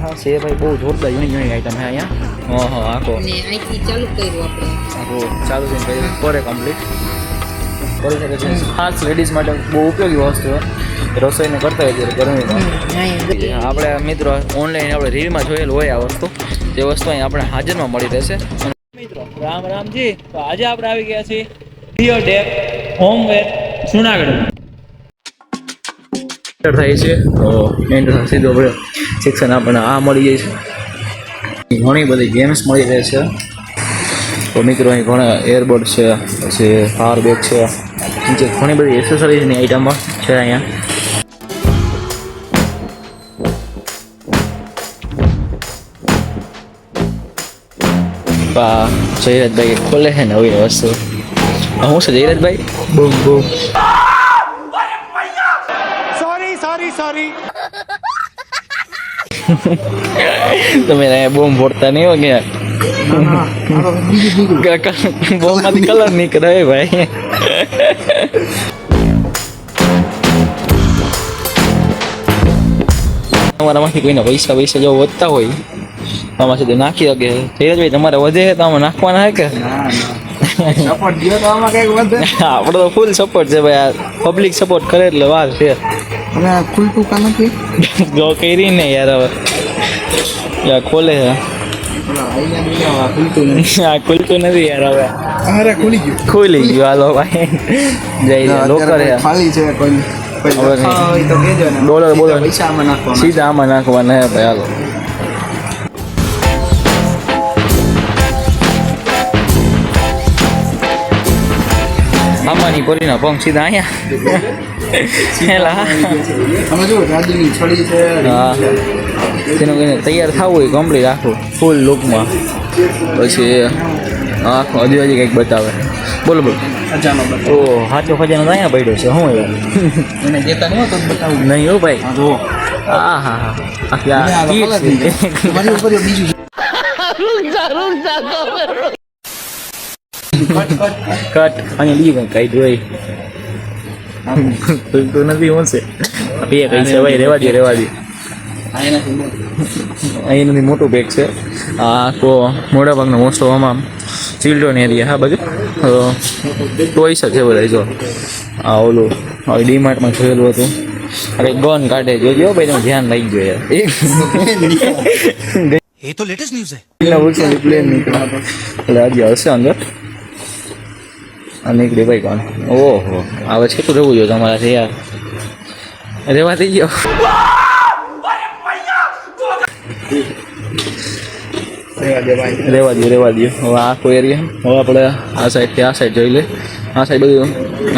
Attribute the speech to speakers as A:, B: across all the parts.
A: હા છે ભાઈ, બહુ જોરદાર યુનિક આઈટમ છે અહીંયા. હા આખો
B: અને અહીંથી ચાલુ કર્યું આપણે.
A: આખો ચાલુ થઈને પછી કરે કમ્પ્લીટ કરી શકે છે. ખાસ લેડીઝ માટે બહુ ઉપયોગી વસ્તુ છે રસોઈને કરતા હોય ત્યારે ગરમીમાં. આપણે મિત્રો ઓનલાઈન આપણે રીલમાં જોયેલું હોય આ વસ્તુ, તે વસ્તુ અહીં આપણે હાજરમાં મળી રહેશે. મિત્રો રામ રામજી. તો આજે આપણે આવી ગયા છીએ રિયો ડેક હોમવેર જુનાગઢ થાય છે. તો એન્ટર સીધો આપણે સેક્શન આપણને આ મળી જાય છે. ઘણી બધી ગેમ્સ મળી રહે છે. તો મિત્રો અહીં ઘણા એરબડ છે, પછી પાવર બેગ છે, નીચે ઘણી બધી એક્સેસરીઝની આઈટમ છે અહીંયા. જયરાજભાઈ ખોલે છે નવી વસ્તુ. શું છે જયરાજભાઈ? બૂમ બૂમ. સોરી તમે બોમ્બ ફોડતા નહીં હો ક્યાં? બોમ્બ માંથી કલર નીકળે ભાઈ. તમારામાંથી કોઈને પૈસા જો વધતા હોય આમાં સુધી નાખી શકે. ધીરજભાઈ તમારે વધે છે તો આમાં નાખવાના છે કે?
C: સપોર્ટ દો તો આમાં કઈક વધે.
A: આપણે તો ફૂલ સપોર્ટ છે ભાઈ. આ પબ્લિક સપોર્ટ કરે એટલે વાર છે.
C: અને આ ખુલતું કા નથી
A: જો કરી ને યાર હવે યાર ખોલે છે. આ ખુલતું નથી યાર હવે.
C: અરે ખુલી
A: ગયું. હાલો ભાઈ જઈ લોકર
C: ખાલી છે. કોઈ
A: ડોલર બોલર
C: પૈસા આમાં નાખવા
A: સીધા આમાં નાખવાના હે ભાઈ. હાલો આમાંની પોરીના પંખ સીધા અહીંયા. હા તેનું કહીને તૈયાર થવું હોય કમ્પ્લીટ આખું ફૂલ લુકમાં. પછી આખું હજી કંઈક બતાવે. બોલો બોલો. ઓ સાચો ખજાનો તો અહીંયા પડ્યો છે. શું
C: એને દેતા નહીં તો બતાવું
A: નહીં હો ભાઈ. હા હા હા કટ અને બીજું કંઈ કાઢ્યું હોય તો નથી. શું છે બે કઈ છે ભાઈ? રેવા દે. અહીં નથી મોટું બેગ છે. આખો મોટા ભાગનો મોસ્ટ ઓફ આમાં ચિલ્ડ્રન એરિયા. હા બાજુ ટોયસ જ છે બધા. જો આ ઓલું હવે ડીમાર્ટમાં જોયેલું હતું. અરે ગન કાઢે જોજો ભાઈ, તમે ધ્યાન રાખી જોઈએ.
D: ये तो लेटेस्ट न्यूज़ है.
A: પ્લેન નીકળ્યા એટલે હજી હશે અંદર. નીકળી ભાઈ કોણ? ઓહો હવે છેટું રહેવું જોઈએ તમારાથી યાર. રેવા થઈ ગયો. રેવા દો. હવે આખો એરિયા. હવે આપણે આ સાઈડથી આ સાઈડ જોઈ લે. આ સાઈડ બધું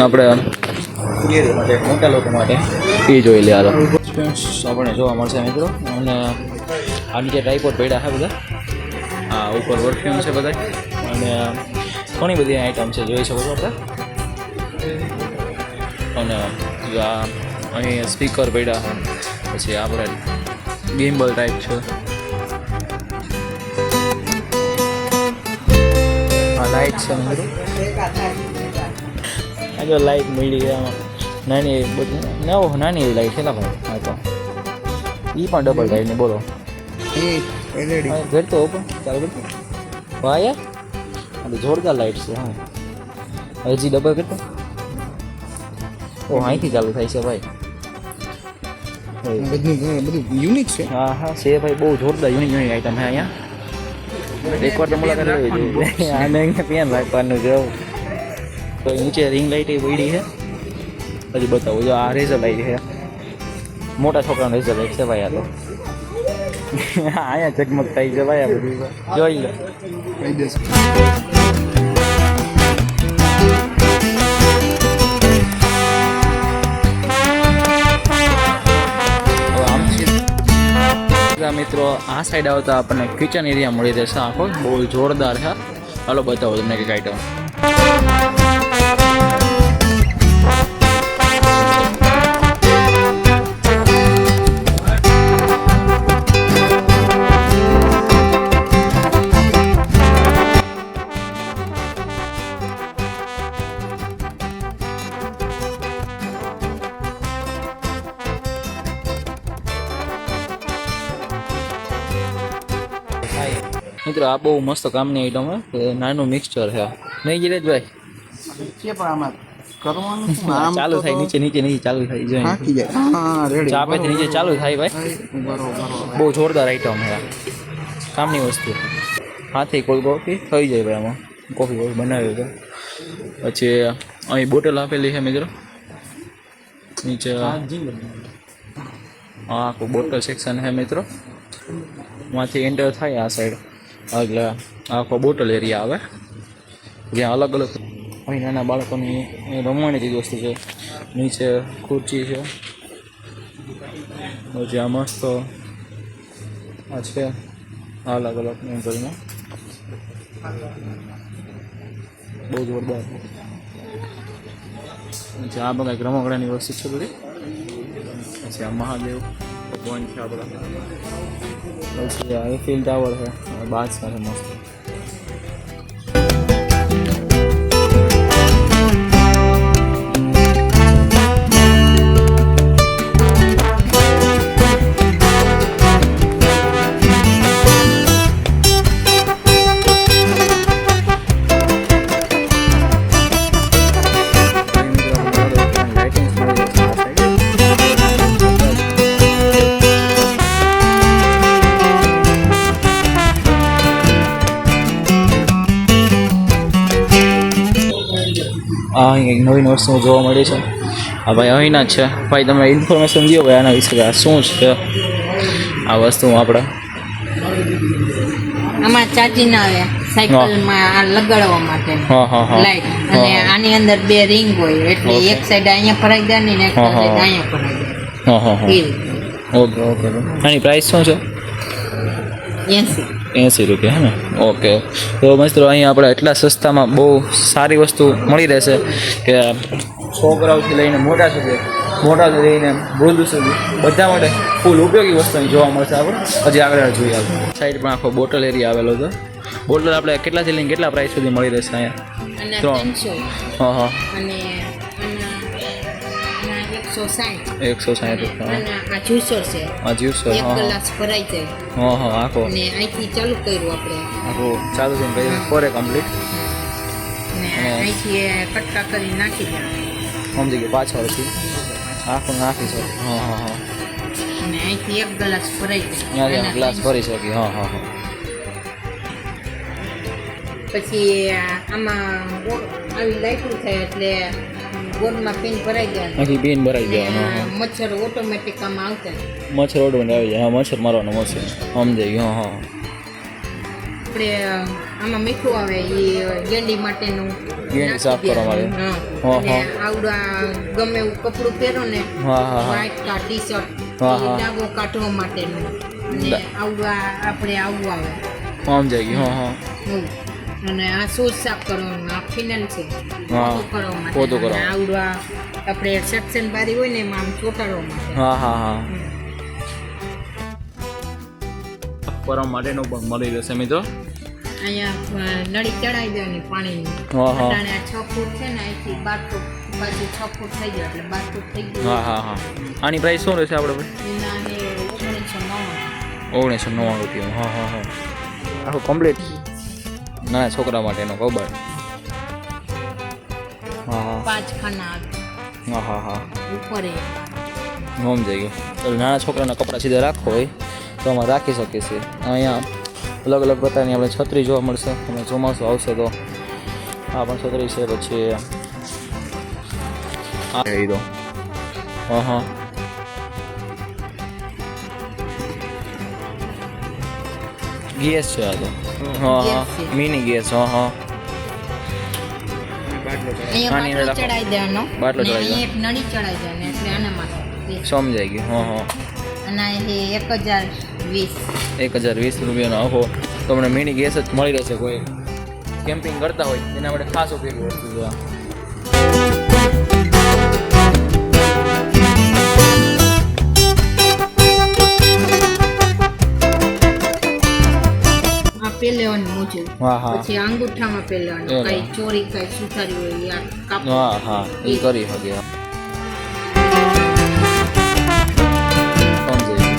A: આપણે મોટા લોકો માટે એ જોઈ લે. હાલો આપણે જોવા મળશે મિત્રો. અને આ નીચે ટ્રાયપોડ પડ્યા છે બધા. આ ઉપર પરફ્યુમ છે બધા. અને ઘણી બધી આઈટમ છે, જોઈ શકો છો આપણે. અને આ અહીં સ્પીકર પડ્યા છે. પછી આપણે ગેમ્બલ ટાઈપ છે. આ લાઇટ છે મિત્રો. આ જો લાઇટ મળી ગયા નાની બધી નાની એવી લાઇટ છે ને ભાઈ. હા તો એ પણ ડબલ લાઇટની. બોલો ઘર તો ઓપન ચાલુ કરતો. વાહ યાર જોરદાર લાઇટ છે. હા હજી ડબલ કરતો. ઓ અહીંથી ચાલુ થાય છે ભાઈ.
C: બધું યુનિક છે.
A: હા છે ભાઈ, બહુ જોરદાર યુનિક આઈટમ છે અહીંયા. એકવાર તો મુલાકાત લેવી જોઈએ. આને અહીંયા ધ્યાન રાખવાનું છે. તો નીચે રિંગ લાઇટ એ પડી છે. હજી બતાવું. જો આ રેઝર લાઇટ છે. મોટા છોકરાનો રેઝર લાઇટ છે ભાઈ. આ તો અહીંયા ચકમક થાય છે ભાઈ. આ બધું જોઈ લો.
C: કહી દેશે.
A: મિત્રો આ સાઈડ આવતા આપણને કિચન એરિયા મળી રહેશે. આખો બહુ જોરદાર છે. હાલો બતાવો તમને કંઈક આઈટમ. મિત્રો આ બહુ મસ્ત કામની આઈટમ હે નાનું મિક્સચર છે નહીં ગિરેશભાઈ
C: છે પણ આમાં કરવાનું શું? આમ
A: ચાલુ
C: તો
A: થાય નીચે નીચે નીચે ચાલુ થાય જોઈએ
C: થાકી જાય. હા રેડી.
A: ચાપેથી નીચે ચાલુ થાય ભાઈ
C: બરોબર.
A: બહુ જોરદાર આઈટમ છે કામની વસ્તુ હાથી કોઈ કોફી થઈ જાય ભાઈ આમાં કોફી બનાવી તો પછી અહીં બોટલ આપેલી છે મિત્રો નીચે હા કોઈ બોટલ સેક્શન છે મિત્રો માંથી એન્ટર થાય આ સાઈડ એટલે આખો બોટલ એરિયા આવે જ્યાં અલગ અલગ અહીં નાના બાળકોની રમવાની ચીજ વસ્તુ છે નીચે ખુરચી છે પછી આ મસ્ત આ છે અલગ અલગ એન્ટરમાં બહુ જોરદાર પછી આ બધા રમકડાની વસ્તુ છે બધી પછી આ મહાદેવ ભગવાન છે આપણા પછી આ એફિલ ટાવર છે બાદ સાથે મસ્ત અહીં કંઈક નવીન વસ્તુઓ જોવા મળી છે હા ભાઈ અહીંના જ છે ભાઈ તમે ઇન્ફોર્મેશન દો ભાઈ આના વિશે આ શું છે આ વસ્તુ આપણે
B: આમાં ચાર્જિંગ આવે સાયકલમાં આ લગાડવા માટે
A: હા હા હા
B: લાઈટ અને આની અંદર 2 રિંગ હોય એટલે એક સાઈડ અહીંયા ફરાઈ જાય ને એક સાઈડ અહીંયા ફરાઈ જાય
A: હા હા હા
B: એ રીતે.
A: ઓકે ઓકે આની પ્રાઇસ શું છે
B: 80
A: 80 રૂપિયા હે ને ઓકે તો મિત્રો અહીં આપણે એટલા સસ્તામાં બહુ સારી વસ્તુ મળી રહેશે કે છોકરાઓથી લઈને મોટાથી લઈને વૃદ્ધ સુધી બધા માટે ફૂલ ઉપયોગી વસ્તુ અહીં જોવા મળશે આપણે હજી આગળ જોઈએ આપણે સાઈડ પણ આખો બોટલ એરિયા આવેલો છે બોટલ આપણે કેટલાથી લઈને કેટલા પ્રાઇસ સુધી મળી રહેશે અહીંયા
B: અને
A: 300
B: 300
A: હા હા
B: અને આના 160
A: 160 રૂપિયા
B: અને આ જ્યુસર છે
A: હા જ્યુસર
B: એક
A: હા
B: ગ્લાસ ભરાઈ જાય
A: હા હા આખો
B: અને અહીંથી ચાલુ કર્યું આપણે
A: આખો ચાલુ થઈને પછી ફોરે કમ્પ્લીટ
B: અને અહીંથી એ કટકા કરી નાખી દેવાનું
A: સમજી ગયો પાછળથી આખું નાખી શકો હા હા હા
B: અને અહીંથી એક ગ્લાસ ભરાઈ
A: ત્યાંથી
B: જાય
A: આપણે ગ્લાસ ભરી શકીએ હા હા હા
B: પછી આમાં આવી લાઈટું થાય એટલે ગોળમાં પિન ભરાઈ જાય
A: અહીંથી બીન ભરાઈ ગયા હા હા
B: મચ્છર ઓટોમેટિક આમાં આવતા
A: મચ્છર ઓડવાની આવી જાય હા મચ્છર મારવાનો મચ્છર સમજાઈ ગયો હા હા
B: આપણે આમાં મીઠું આવે એ ગેંડી માટેનું
A: ગેંડી સાફ કરવા માટે.
B: હા
A: હા,
B: અને
A: હા.
B: આવડા ગમે એવું કપડું પહેરો ને
A: હા હા હા
B: વ્હાઈટ કા ટી શર્ટ
A: હા, હા.
B: ડાઘો કાઢવા માટેનું અને આવડું આપણે આવું આવે
A: સમજાઈ ગયું હા હા
B: એવું. અને આ શૂઝ સાફ કરવાનું આ ફિનાઇલ છે
A: હા,
B: પોતું
A: પોતું
B: કરવા માટે
A: કરવા.
B: અને આવડું આ આપણે સેક્શન બારી હોય ને એમાં આમ ચોટાડવા માટે
A: હા હા હા કરવા માટેનું પણ મળી રહેશે મિત્રો
B: અહીંયા નળી ચડાવી દેવાની પાણીની
A: હા, હા.
B: અટાણે આ 6 ફૂટ છે ને અહીંથી 12 ફૂટ બાજુ 6 ફૂટ થઈ જાય એટલે 12 ફૂટ થઈ ગયું
A: હા હા હા આની પ્રાઇસ શું રહેશે આપણે ભાઈ
B: એના એ 1999
A: 1999 રૂપિયા હા હા હા આખું કમ્પ્લીટ નાના છોકરા માટેનો કબાટ હા હા
B: 5 ખાના
A: હા હા હા
B: ઉપર
A: સમજાઈ ગયું તો નાના છોકરાના કપડાં સીધા રાખો હોય તો આમાં રાખી શકીએ છીએ અહીંયા અલગ અલગ પ્રકારની આપણે છત્રી જોવા મળશે અને ચોમાસું આવશે તો આ પણ છત્રી છે પછી આ એ તો હા હા ગેસ છે આ તો હા હા
B: ગેસ છે.
A: મિની ગેસ હા હા
B: અહીંયા
A: આની અંદર
B: બાટલો ચડાવી દેવાનો
A: બાટલો
B: અને
A: ચડાવી
B: અહીંયા એક નળી ચડાવી દેવાની એટલે આનામાં
A: સમજાઈ ગયું હા હા
B: અને એ 1020
A: 1020 રૂપિયાનો આખો તમને મિની ગેસ જ મળી રહેશે કોઈ કેમ્પિંગ કરતા હોય એના માટે ખાસ ઉપયોગી વસ્તુ છે આ.
B: આ પહેલેવાની મોજું
A: હા હા
B: પછી અંગૂઠામાં પહેલેવાનું
A: પહેરવાનું.
B: કઈ ચોરી કઈ સુથારી હોય યા કાપડ
A: હા હા એ કરી શકીએ સમજાઈ ગયું.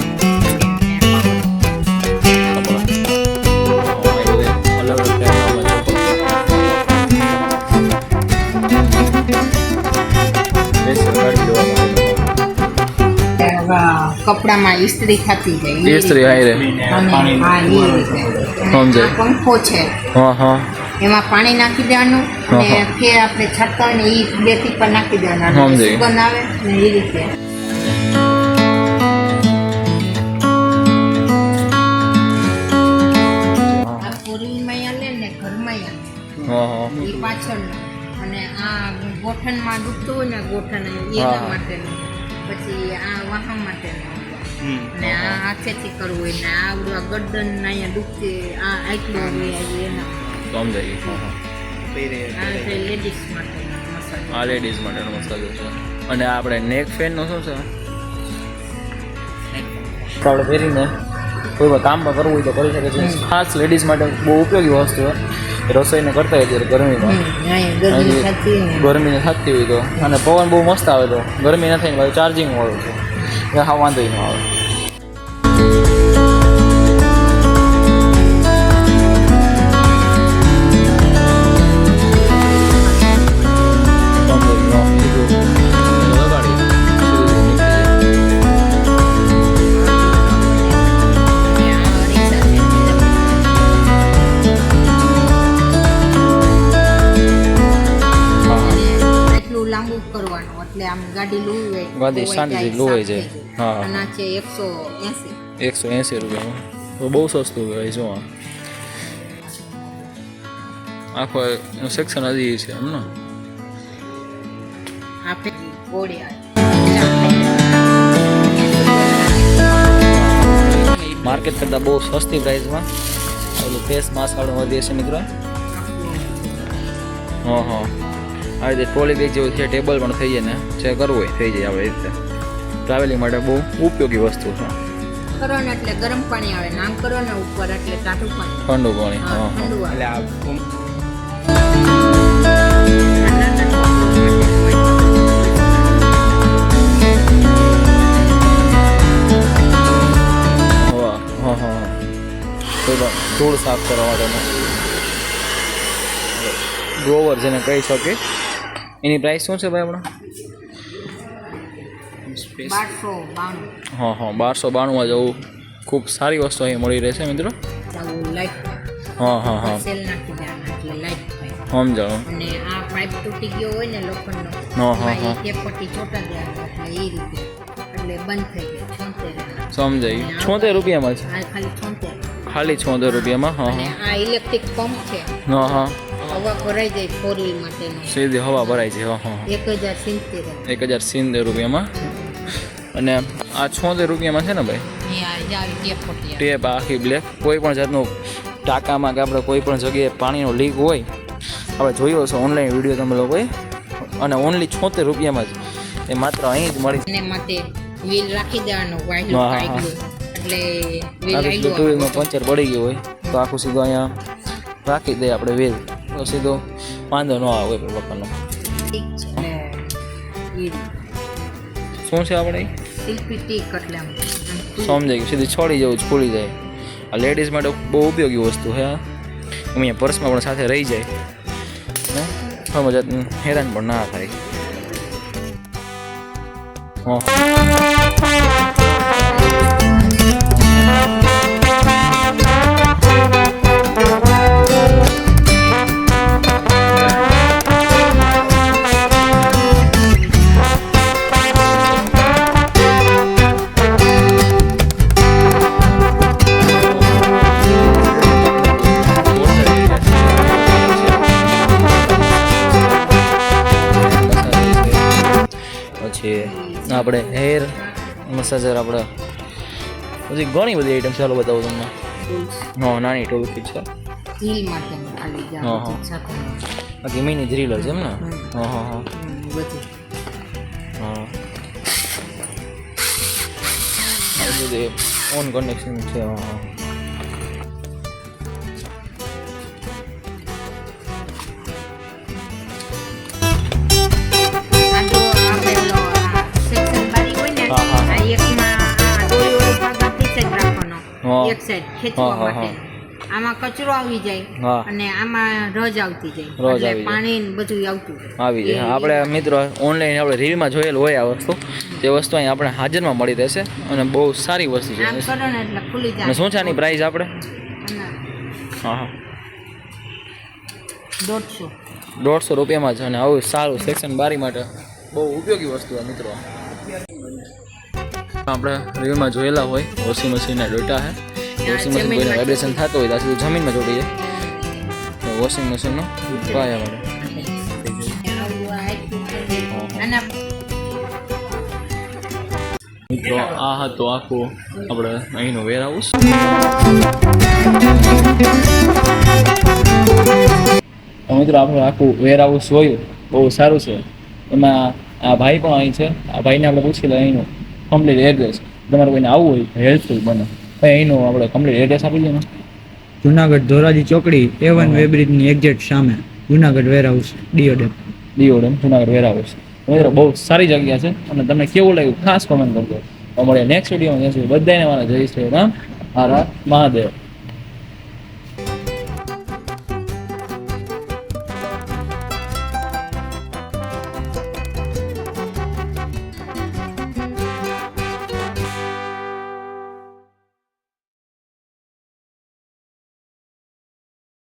B: કપડામાં ઇસ્ત્રી થતી જાય
A: એ સ્ત્રી હાઈ રે
B: અને હા એ રીતે અને
A: સમજાય.
B: આ પંખો છે
A: હા હા
B: એમાં પાણી નાખી દેવાનું અને
A: હા.
B: ફેર આપણે છાંટતા હોય ને એ પ્લેટ પર નાખી દેવાનું અને
A: સમજાય.
B: સુગંધ આવે ને એ રીતે આ પૂરીમાં આલે ને ઘરમાં આલે
A: હા હા
B: એ પાછળનું અને આ ગોઠણમાં ડૂબતું હોય ને ગોઠણ એના
A: હા.
B: માટેનું પછી આ વાહન માટેનું ને આ હાથેથી કરવું હોય ને આ બધું આ ગરદન અહીંયા ડૂબતી આ આટલું હોય એના
A: સમજાય ગયું. હા
B: આ છે લેડીઝ માટેનો મસાલો
A: આ લેડીઝ માટેનો મસાલો છે. અને આ આપણે નેક ફેનનો શું છે તો આપણે પહેરીને કોઈ પણ કામમાં કરવું હોય તો કરી શકે છે. ખાસ લેડીઝ માટે બહુ ઉપયોગી વસ્તુ છે રસોઈને કરતા હોય ત્યારે ગરમીમાં
B: અહીંયા ગરમી થતી હોય ને
A: ગરમીને થતી હોય તો અને પવન બહુ મસ્ત આવે તો ગરમી ન થઈને પાછું ચાર્જિંગ વાળું છે એટલે હા વાંધો ન આવે.
B: એટલું લાંબુ કરવાનું એટલે આમ ગાડી લુવે
A: ગાડી શાંતિથી લુવાઈ જાય. હા.
B: અને આ છે 180
A: 180 રૂપિયામાં તો બહુ સસ્તું કહેવાય. જો આ આખો એનું સેક્શન હજી છે એમ ને.
B: આપે ગોળી
A: માર્કેટ કરતાં બહુ સસ્તી પ્રાઇસમાં ઓલું ફેસ માસ્ક વાળું વધીએ છે મિત્રો. હા હા આવી રીતે ટ્રોલી બેગ જેવું છે ટેબલ પણ થઈ જાય ને જે કરવું હોય થઈ જાય આવી રીતે ટ્રાવેલિંગ માટે બહુ ઉપયોગી વસ્તુ છે.
B: કરો ને એટલે ગરમ પાણી આવે ને આમ કરો ને ઉપર એટલે ટાઢું પાણી
A: ઠંડુ પાણી.
B: હા,
A: હા
B: ઠંડુ આવે.
A: હા હા હા કોઈ પણ ધૂળ સાફ કરવા માટેનો ગ્રોવર જેને કહી શકે. એની પ્રાઇસ શું છે ભાઈ આપણા?
B: 1292
A: હા હા 1292માં જવું ખૂબ સારી વસ્તુ અહીં મળી રહેશે મિત્રો.
B: આવું લાઈટ
A: હા હા હા
B: સેલ નાખી દેવાના એટલે લાઈટ થાય
A: સમજાણું.
B: અને આ પાઇપ તૂટી ગયો હોય ને લોખંડનો
A: હા, હા,
B: એમાં
A: હા.
B: એ ટેપપટ્ટી ચોંટા દેવાનો એટલે એ રીતે એટલે બંધ થઈ જાય 76
A: સમજાય 76 રૂપિયામાં છે.
B: આ ખાલી 76
A: ખાલી 76 રૂપિયામાં. હા
B: અને
A: હા
B: આ ઇલેક્ટ્રિક પંપ છે
A: હા હા
B: હવા ભરાઈ જાય 4 વ્હીલ માટેનો
A: સીધી હવા ભરાય છે. હા હા
B: 1070
A: 1070 રૂપિયામાં. અને આ 76 રૂપિયામાં છે ને ભાઈ
B: એ આ આવી ટેપપટ્ટી આવે.
A: ટેપ આખી બ્લેક. કોઈ પણ જાતનું ટાંકામાં કે આપણે કોઈ પણ જગ્યાએ પાણીનો લીક હોય આપણે જોયો હશે ઓનલાઈન વિડીયો તમે લોકોએ અને ઓનલી 76 રૂપિયામાં જ એ માત્ર અહીં જ મળી.
B: એને માટે વ્હીલ રાખી દેવાનો વાયલું
A: હા, હા, હા.
B: કાઢલું એટલે વ્હીલ
A: આપણે
B: આયલું
A: ટુ વ્હીલમાં પંચર પડી ગયું હોય તો આખું સીધું અહીંયા રાખી દઈએ આપણે વ્હીલ તો સીધો વાંધો ન આવે કોઈ પ્રકારનો.
B: ઠીક છે એટલે એ
A: શું છે આપણે
B: શિલ્પી ટીક એટલે આમ
A: સમજાય ગયું સીધી છોડી જવું જ ખુલી જાય. આ લેડીઝ માટે બહુ ઉપયોગી વસ્તુ છે. અહીંયા પર્સમાં પણ સાથે રહી જાય ને કોઈ જાતનું હેરાન પણ ના થાય. હા પછી આપણે હેર મસાજર આપણે પછી ઘણી બધી આઈટમ ચાલો બતાવું તમને. હા નાની ટોલ કિટ છે.
B: હીલ માટેનું ખાલી
A: હા, હા.
B: સાથે
A: બાકી મિની ડ્રીલર છે એમ ને. હા હા હા
B: બધું
A: હા આ બધું ઓન કનેક્શન છે. હા હા
B: આ જો આપેલો આ સેક્શન બારી હોય ને
A: હા, હા, હા.
B: આ એકમાં આ દોરીવાળો ભાગ આપી સાઈડ રાખવાનો
A: હા.
B: એક સાઈડ ખેંચવા
A: હા, હા,
B: માટે આમાં કચરો આવી જાય
A: હા.
B: અને આમાં રજ આવતી જાય
A: રજ આવી
B: એટલે
A: જાય.
B: પાણી ને બધું આવતું જાય.
A: આવી જાય હા, આપણે મિત્રો ઓનલાઈન આપણે રીલમાં જોયેલું હોય આ વસ્તુ, તે વસ્તુ અહીં આપણે હાજરમાં મળી રહેશે અને બહુ સારી વસ્તુ છે.
B: આમ કરો ને એટલે ખુલી
A: અને
B: જાય.
A: શું છે આની પ્રાઇસ આપણે?
B: અને
A: હા હા
B: 150.
A: 150 રૂપિયામાં છે અને આવું સારું સેક્શન બારી માટે બહુ ઉપયોગી વસ્તુ છે મિત્રો. આપણે રીલમાં જોયેલા હોય વોશિંગ મશીનના ડોટા છે. વોશિંગ મશીન કોઈને વાઇબ્રેશન થતો હોય ત્યાં સુધી જમીનમાં જોડી જાય તો વોશિંગ મશીનનો પાયા માટે
B: આવું આ આખું આના
A: મિત્રો આ હતો આખું આપણે અહીંનો વેર હાઉસ. મિત્રો આપણે આખું વેર હાઉસ જોયું, બહુ સારું છે. એમાં આ ભાઈ પણ અહીં છે. આ ભાઈને આપણે પૂછી લઈએ અહીંનું કમ્પ્લીટ એડ્રેસ. તમારે કોઈને આવવું હોય હેલ્પફુલ બને ભાઈ અહીંનું આપણે કમ્પ્લીટ એડ્રેસ આપી દઈએ ને.
D: જુનાગઢ ધોરાજી ચોકડી A1 વેબ્રિજની એક્ઝેક્ટ સામે જુનાગઢ વેરહાઉસ ડીઓડેમ
A: જુનાગઢ વેર હાઉસ. મિત્રો બહુ સારી જગ્યા છે અને તમને કેવું લાગ્યું ખાસ કોમેન્ટ કરજો. મળે નેક્સ્ટ વિડીયોમાં. બધાને મારા જય શ્રી રામ, હર હર મહાદેવ.